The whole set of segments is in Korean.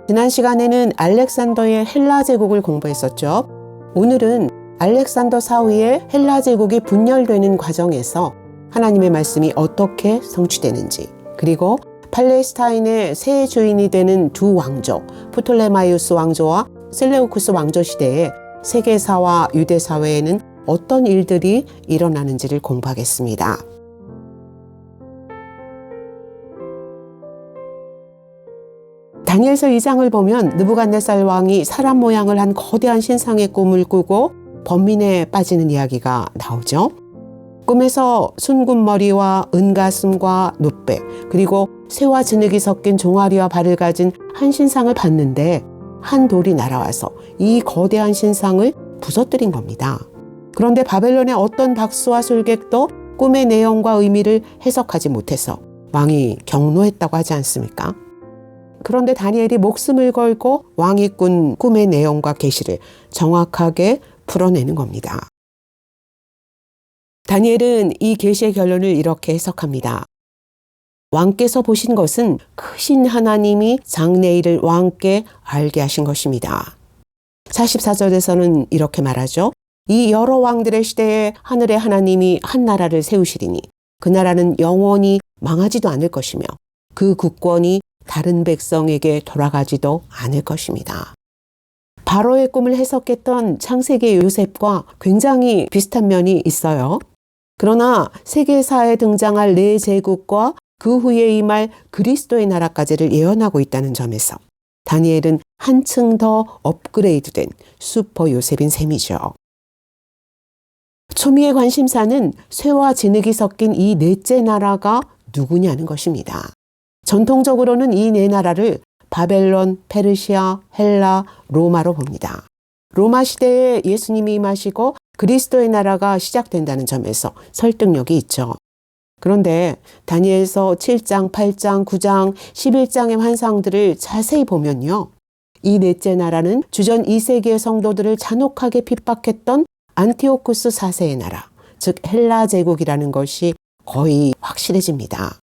지난 시간에는 알렉산더의 헬라 제국을 공부했었죠. 오늘은 알렉산더 사후에 헬라 제국이 분열되는 과정에서 하나님의 말씀이 어떻게 성취되는지, 그리고 팔레스타인의 새 주인이 되는 두 왕조, 프톨레마이오스 왕조와 셀레우쿠스 왕조 시대에 세계사와 유대사회에는 어떤 일들이 일어나는지를 공부하겠습니다. 다니엘서 2장을 보면 느부갓네살 왕이 사람 모양을 한 거대한 신상의 꿈을 꾸고 번민에 빠지는 이야기가 나오죠. 꿈에서 순금머리와 은가슴과 노배, 그리고 새와 진흙이 섞인 종아리와 발을 가진 한 신상을 봤는데 한 돌이 날아와서 이 거대한 신상을 부서뜨린 겁니다. 그런데 바벨론의 어떤 박수와 술객도 꿈의 내용과 의미를 해석하지 못해서 왕이 경노했다고 하지 않습니까? 그런데 다니엘이 목숨을 걸고 왕이 꾼 꿈의 내용과 계시를 정확하게 풀어내는 겁니다. 다니엘은 이 계시의 결론을 이렇게 해석합니다. 왕께서 보신 것은 크신 하나님이 장래일을 왕께 알게 하신 것입니다. 44절에서는 이렇게 말하죠. 이 여러 왕들의 시대에 하늘의 하나님이 한 나라를 세우시리니 그 나라는 영원히 망하지도 않을 것이며 그 국권이 다른 백성에게 돌아가지도 않을 것입니다. 바로의 꿈을 해석했던 창세기 요셉과 굉장히 비슷한 면이 있어요. 그러나 세계사에 등장할 네 제국과 그 후에 임할 그리스도의 나라까지를 예언하고 있다는 점에서 다니엘은 한층 더 업그레이드된 슈퍼 요셉인 셈이죠. 초미의 관심사는 쇠와 진흙이 섞인 이 넷째 나라가 누구냐는 것입니다. 전통적으로는 이 네 나라를 바벨론, 페르시아, 헬라, 로마로 봅니다. 로마 시대에 예수님이 임하시고 그리스도의 나라가 시작된다는 점에서 설득력이 있죠. 그런데 다니엘서 7장, 8장, 9장, 11장의 환상들을 자세히 보면요. 이 넷째 나라는 주전 2세기의 성도들을 잔혹하게 핍박했던 안티오쿠스 4세의 나라, 즉 헬라 제국이라는 것이 거의 확실해집니다.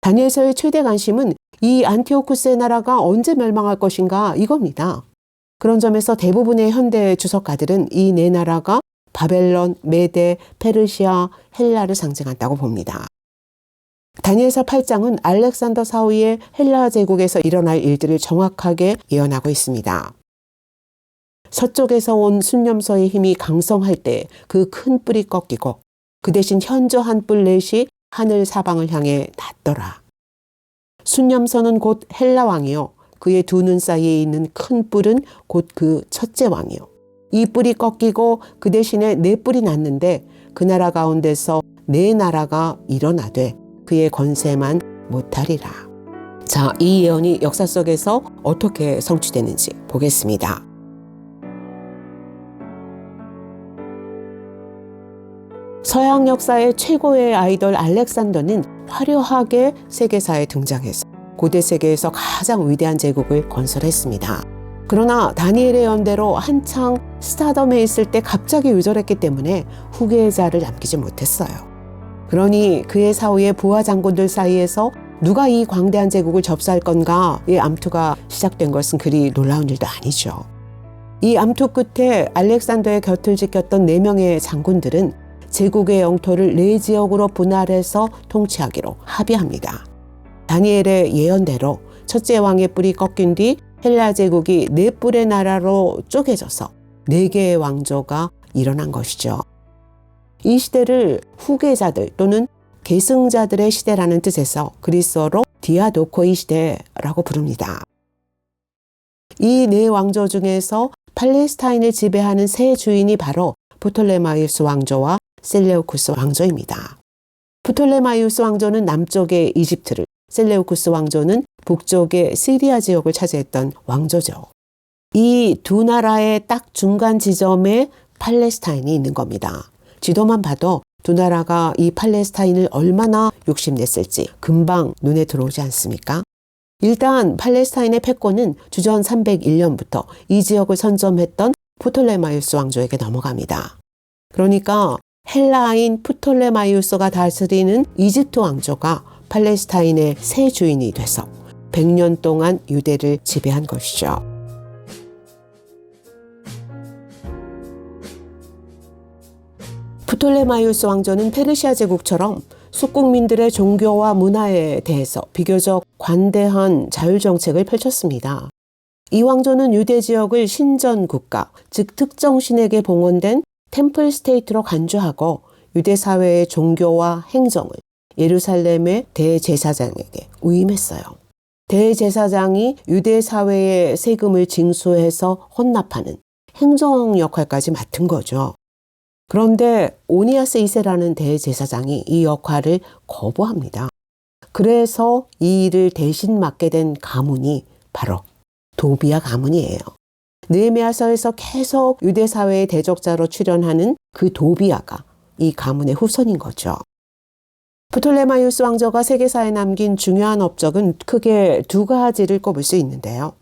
다니엘서의 최대 관심은 이 안티오쿠스의 나라가 언제 멸망할 것인가 이겁니다. 그런 점에서 대부분의 현대 주석가들은 이 네 나라가 바벨론, 메데, 페르시아, 헬라를 상징한다고 봅니다. 다니엘서 8장은 알렉산더 사후의 헬라 제국에서 일어날 일들을 정확하게 예언하고 있습니다. 서쪽에서 온 순념서의 힘이 강성할 때 그 큰 뿔이 꺾이고 그 대신 현저한 뿔 넷이 하늘 사방을 향해 닿더라. 순념서는 곧 헬라 왕이요. 그의 두 눈 사이에 있는 큰 뿔은 곧 그 첫째 왕이요. 이 뿔이 꺾이고 그 대신에 네 뿔이 났는데 그 나라 가운데서 네 나라가 일어나되 그의 권세만 못하리라. 자, 이 예언이 역사 속에서 어떻게 성취되는지 보겠습니다. 서양 역사의 최고의 아이돌 알렉산더는 화려하게 세계사에 등장해서 고대 세계에서 가장 위대한 제국을 건설했습니다. 그러나 다니엘의 연대로 한창 스타덤에 있을 때 갑자기 요절했기 때문에 후계자를 남기지 못했어요. 그러니 그의 사후에 부하 장군들 사이에서 누가 이 광대한 제국을 접수할 건가의 암투가 시작된 것은 그리 놀라운 일도 아니죠. 이 암투 끝에 알렉산더의 곁을 지켰던 4명의 장군들은 제국의 영토를 4지역으로 분할해서 통치하기로 합의합니다. 다니엘의 예언대로 첫째 왕의 뿔이 꺾인 뒤 헬라 제국이 4뿔의 나라로 쪼개져서 4개의 왕조가 일어난 것이죠. 이 시대를 후계자들 또는 계승자들의 시대라는 뜻에서 그리스어로 디아도코이 시대라고 부릅니다. 이 4왕조 중에서 팔레스타인을 지배하는 새 주인이 바로 프톨레마이오스 왕조와 셀레우쿠스 왕조입니다. 프톨레마이오스 왕조는 남쪽의 이집트를, 셀레우쿠스 왕조는 북쪽의 시리아 지역을 차지했던 왕조죠. 이 두 나라의 딱 중간 지점에 팔레스타인이 있는 겁니다. 지도만 봐도 두 나라가 이 팔레스타인을 얼마나 욕심냈을지 금방 눈에 들어오지 않습니까? 일단 팔레스타인의 패권은 주전 301년부터 이 지역을 선점했던 프톨레마이오스 왕조에게 넘어갑니다. 그러니까 헬라인 프톨레마이오스가 다스리는 이집트 왕조가 팔레스타인의 새 주인이 돼서 100년 동안 유대를 지배한 것이죠. 프톨레마이오스 왕조는 페르시아 제국처럼 숙국민들의 종교와 문화에 대해서 비교적 관대한 자율정책을 펼쳤습니다. 이 왕조는 유대 지역을 신전 국가, 즉 특정 신에게 봉헌된 템플 스테이트로 간주하고 유대 사회의 종교와 행정을 예루살렘의 대제사장에게 위임했어요. 대제사장이 유대 사회의 세금을 징수해서 헌납하는 행정 역할까지 맡은 거죠. 그런데 오니아스 2세라는 대제사장이 이 역할을 거부합니다. 그래서 이 일을 대신 맡게 된 가문이 바로 도비야 가문이에요. 느헤미야서에서 계속 유대 사회의 대적자로 출연하는 그 도비야가 이 가문의 후손인 거죠. 프톨레마이오스 왕조가 세계사에 남긴 중요한 업적은 크게 두 가지를 꼽을 수 있는데요.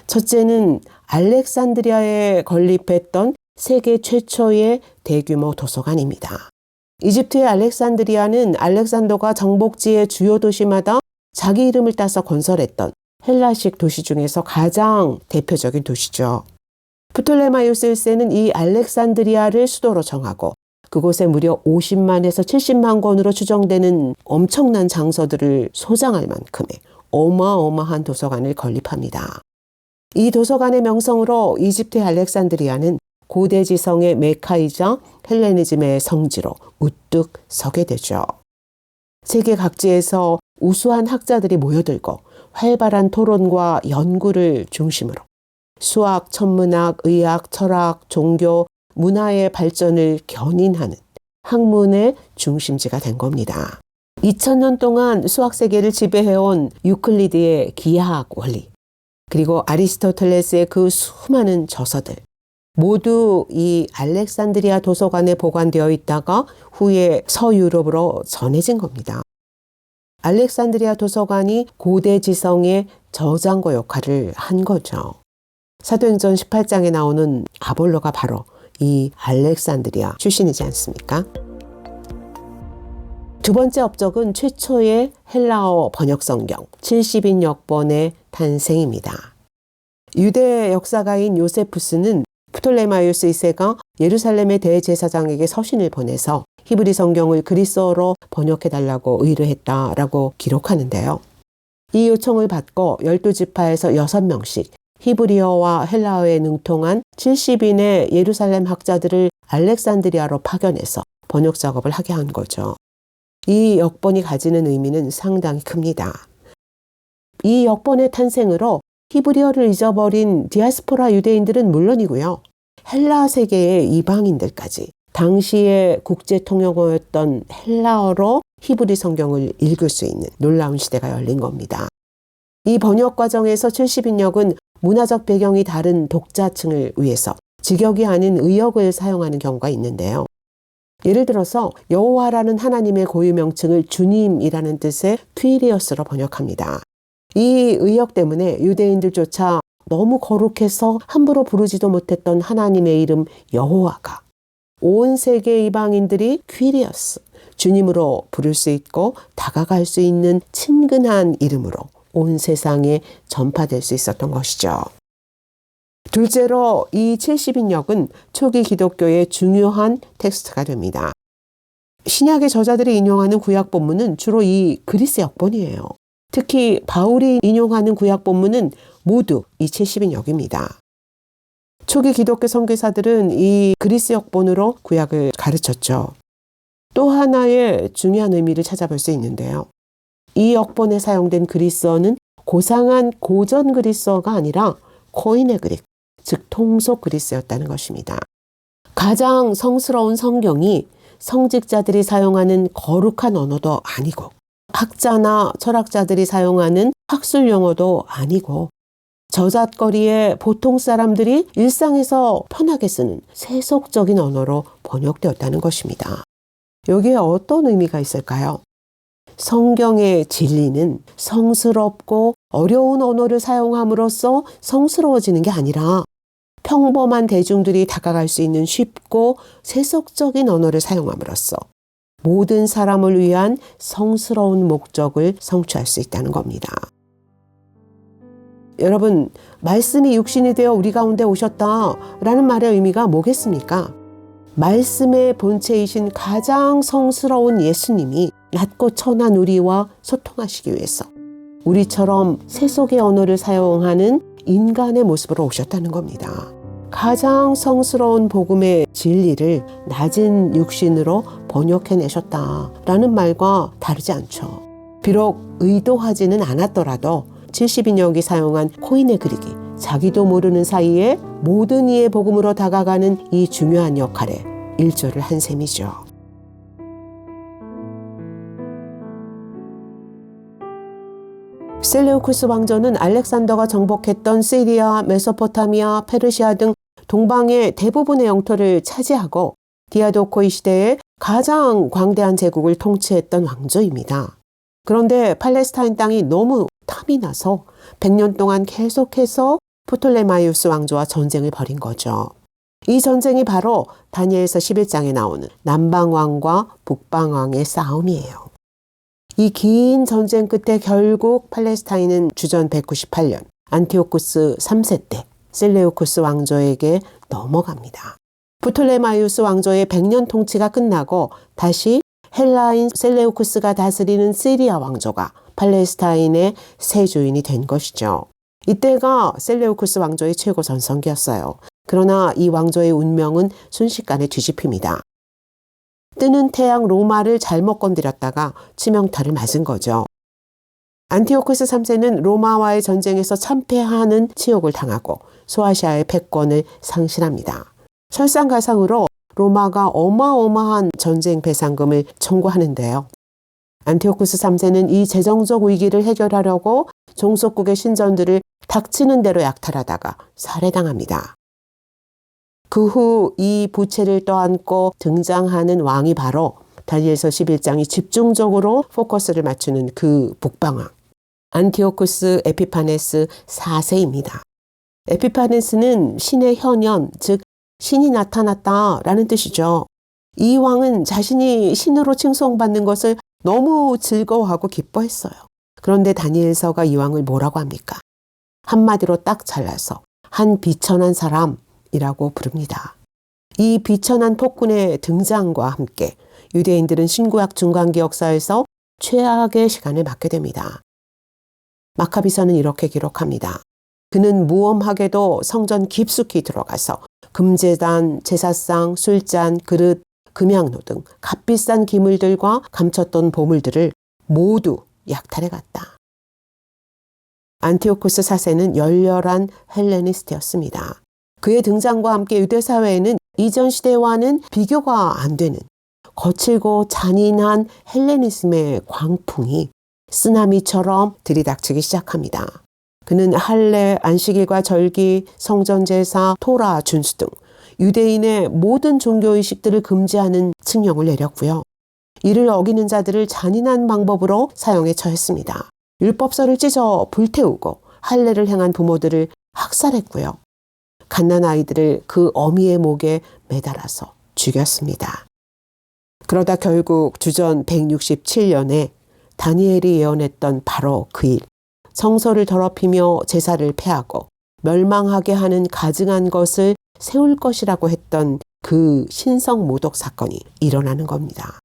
첫째는 알렉산드리아에 건립했던 세계 최초의 대규모 도서관입니다. 이집트의 알렉산드리아는 알렉산더가 정복지의 주요 도시마다 자기 이름을 따서 건설했던 헬라식 도시 중에서 가장 대표적인 도시죠. 프톨레마이오스 1세는 이 알렉산드리아를 수도로 정하고 그곳에 무려 50만에서 70만 권으로 추정되는 엄청난 장서들을 소장할 만큼의 어마어마한 도서관을 건립합니다. 이 도서관의 명성으로 이집트의 알렉산드리아는 고대 지성의 메카이자 헬레니즘의 성지로 우뚝 서게 되죠. 세계 각지에서 우수한 학자들이 모여들고 활발한 토론과 연구를 중심으로 수학, 천문학, 의학, 철학, 종교, 문화의 발전을 견인하는 학문의 중심지가 된 겁니다. 2000년 동안 수학 세계를 지배해온 유클리드의 기하학 원리, 그리고 아리스토텔레스의 그 수많은 저서들, 모두 이 알렉산드리아 도서관에 보관되어 있다가 후에 서유럽으로 전해진 겁니다. 알렉산드리아 도서관이 고대 지성의 저장고 역할을 한 거죠. 사도행전 18장에 나오는 아볼로가 바로 이 알렉산드리아 출신이지 않습니까? 두 번째 업적은 최초의 헬라어 번역 성경 70인 역본의 탄생입니다. 유대 역사가인 요세푸스는 프톨레마이오스 2세가 예루살렘의 대제사장에게 서신을 보내서 히브리 성경을 그리스어로 번역해달라고 의뢰했다라고 기록하는데요. 이 요청을 받고 12지파에서 6명씩 히브리어와 헬라어에 능통한 70인의 예루살렘 학자들을 알렉산드리아로 파견해서 번역 작업을 하게 한 거죠. 이 역본이 가지는 의미는 상당히 큽니다. 이 역본의 탄생으로 히브리어를 잊어버린 디아스포라 유대인들은 물론이고요. 헬라 세계의 이방인들까지 당시의 국제 통용어였던 헬라어로 히브리 성경을 읽을 수 있는 놀라운 시대가 열린 겁니다. 이 번역 과정에서 70인역은 문화적 배경이 다른 독자층을 위해서 직역이 아닌 의역을 사용하는 경우가 있는데요. 예를 들어서 여호와라는 하나님의 고유 명칭을 주님이라는 뜻의 퀴리어스로 번역합니다. 이 의역 때문에 유대인들조차 너무 거룩해서 함부로 부르지도 못했던 하나님의 이름 여호와가 온 세계 이방인들이 퀴리어스, 주님으로 부를 수 있고 다가갈 수 있는 친근한 이름으로 온 세상에 전파될 수 있었던 것이죠. 둘째로 이 70인역은 초기 기독교의 중요한 텍스트가 됩니다. 신약의 저자들이 인용하는 구약 본문은 주로 이 그리스 역본이에요. 특히 바울이 인용하는 구약 본문은 모두 이 70인역입니다. 초기 기독교 선교사들은 이 그리스 역본으로 구약을 가르쳤죠. 또 하나의 중요한 의미를 찾아볼 수 있는데요. 이 역본에 사용된 그리스어는 고상한 고전 그리스어가 아니라 코인의 그릭, 즉 통속 그리스였다는 것입니다. 가장 성스러운 성경이 성직자들이 사용하는 거룩한 언어도 아니고 학자나 철학자들이 사용하는 학술 용어도 아니고 저잣거리에 보통 사람들이 일상에서 편하게 쓰는 세속적인 언어로 번역되었다는 것입니다. 여기에 어떤 의미가 있을까요? 성경의 진리는 성스럽고 어려운 언어를 사용함으로써 성스러워지는 게 아니라 평범한 대중들이 다가갈 수 있는 쉽고 세속적인 언어를 사용함으로써 모든 사람을 위한 성스러운 목적을 성취할 수 있다는 겁니다. 여러분, 말씀이 육신이 되어 우리 가운데 오셨다라는 말의 의미가 뭐겠습니까? 말씀의 본체이신 가장 성스러운 예수님이 낮고 천한 우리와 소통하시기 위해서 우리처럼 세속의 언어를 사용하는 인간의 모습으로 오셨다는 겁니다. 가장 성스러운 복음의 진리를 낮은 육신으로 번역해내셨다라는 말과 다르지 않죠. 비록 의도하지는 않았더라도 70인역이 사용한 코인의 그리기, 자기도 모르는 사이에 모든 이의 복음으로 다가가는 이 중요한 역할에 일조를 한 셈이죠. 셀레우쿠스 왕조는 알렉산더가 정복했던 시리아, 메소포타미아, 페르시아 등 동방의 대부분의 영토를 차지하고 디아도코이 시대에 가장 광대한 제국을 통치했던 왕조입니다. 그런데 팔레스타인 땅이 너무 탐이 나서 100년 동안 계속해서 프톨레마이우스 왕조와 전쟁을 벌인 거죠. 이 전쟁이 바로 다니엘서 11장에 나오는 남방왕과 북방왕의 싸움이에요. 이 긴 전쟁 끝에 결국 팔레스타인은 주전 198년 안티오쿠스 3세 때 셀레우쿠스 왕조에게 넘어갑니다. 프톨레마이우스 왕조의 100년 통치가 끝나고 다시 헬라인 셀레우쿠스가 다스리는 시리아 왕조가 팔레스타인의 새 주인이 된 것이죠. 이때가 셀레우쿠스 왕조의 최고 전성기였어요. 그러나 이 왕조의 운명은 순식간에 뒤집힙니다. 뜨는 태양 로마를 잘못 건드렸다가 치명타를 맞은 거죠. 안티오쿠스 3세는 로마와의 전쟁에서 참패하는 치욕을 당하고 소아시아의 패권을 상실합니다. 설상가상으로 로마가 어마어마한 전쟁 배상금을 청구하는데요. 안티오쿠스 3세는 이 재정적 위기를 해결하려고 종속국의 신전들을 닥치는 대로 약탈하다가 살해당합니다. 그 후 이 부채를 떠안고 등장하는 왕이 바로 다니엘서 11장이 집중적으로 포커스를 맞추는 그 북방왕 안티오쿠스 에피파네스 4세입니다. 에피파네스는 신의 현현, 즉 신이 나타났다라는 뜻이죠. 이 왕은 자신이 신으로 칭송받는 것을 너무 즐거워하고 기뻐했어요. 그런데 다니엘서가 이 왕을 뭐라고 합니까? 한마디로 딱 잘라서 한 비천한 사람이라고 부릅니다. 이 비천한 폭군의 등장과 함께 유대인들은 신구약 중간기 역사에서 최악의 시간을 맞게 됩니다. 마카비서는 이렇게 기록합니다. 그는 무엄하게도 성전 깊숙이 들어가서 금제단, 제사상, 술잔, 그릇, 금양로 등 값비싼 기물들과 감췄던 보물들을 모두 약탈해 갔다. 안티오쿠스 4세는 열렬한 헬레니스트였습니다. 그의 등장과 함께 유대 사회에는 이전 시대와는 비교가 안 되는 거칠고 잔인한 헬레니즘의 광풍이 쓰나미처럼 들이닥치기 시작합니다. 그는 할례, 안식일과 절기, 성전제사, 토라, 준수 등 유대인의 모든 종교의식들을 금지하는 칙령을 내렸고요. 이를 어기는 자들을 잔인한 방법으로 사형에 처했습니다. 율법서를 찢어 불태우고 할례를 행한 부모들을 학살했고요. 갓난아이들을 그 어미의 목에 매달아서 죽였습니다. 그러다 결국 주전 167년에 다니엘이 예언했던 바로 그 일, 성소를 더럽히며 제사를 폐하고 멸망하게 하는 가증한 것을 세울 것이라고 했던 그 신성 모독 사건이 일어나는 겁니다.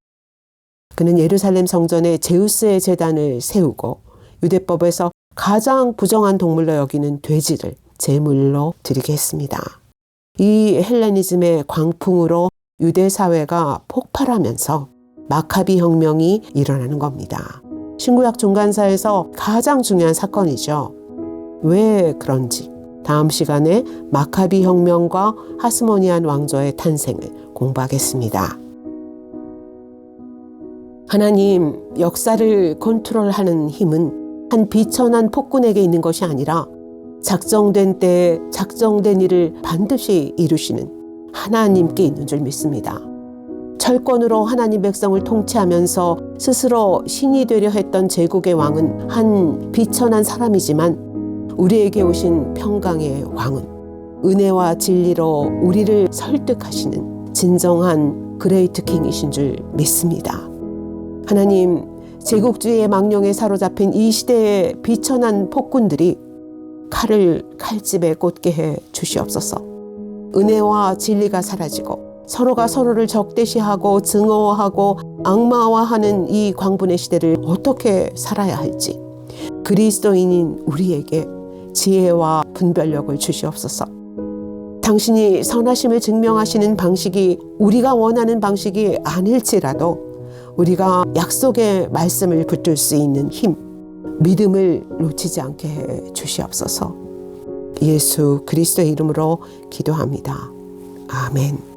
그는 예루살렘 성전에 제우스의 제단을 세우고 유대법에서 가장 부정한 동물로 여기는 돼지를 제물로 드리게 했습니다. 이 헬레니즘의 광풍으로 유대 사회가 폭발하면서 마카비 혁명이 일어나는 겁니다. 신구약 중간사에서 가장 중요한 사건이죠. 왜 그런지 다음 시간에 마카비 혁명과 하스모니안 왕조의 탄생을 공부하겠습니다. 하나님, 역사를 컨트롤하는 힘은 한 비천한 폭군에게 있는 것이 아니라 작정된 때에 작정된 일을 반드시 이루시는 하나님께 있는 줄 믿습니다. 철권으로 하나님 백성을 통치하면서 스스로 신이 되려 했던 제국의 왕은 한 비천한 사람이지만 우리에게 오신 평강의 왕은 은혜와 진리로 우리를 설득하시는 진정한 그레이트 킹이신 줄 믿습니다. 하나님, 제국주의의 망령에 사로잡힌 이 시대의 비천한 폭군들이 칼을 칼집에 꽂게 해 주시옵소서. 은혜와 진리가 사라지고 서로가 서로를 적대시하고 증오하고 악마화하는 이 광분의 시대를 어떻게 살아야 할지 그리스도인인 우리에게 지혜와 분별력을 주시옵소서. 당신이 선하심을 증명하시는 방식이 우리가 원하는 방식이 아닐지라도 우리가 약속의 말씀을 붙들 수 있는 힘, 믿음을 놓치지 않게 해 주시옵소서. 예수 그리스도의 이름으로 기도합니다. 아멘.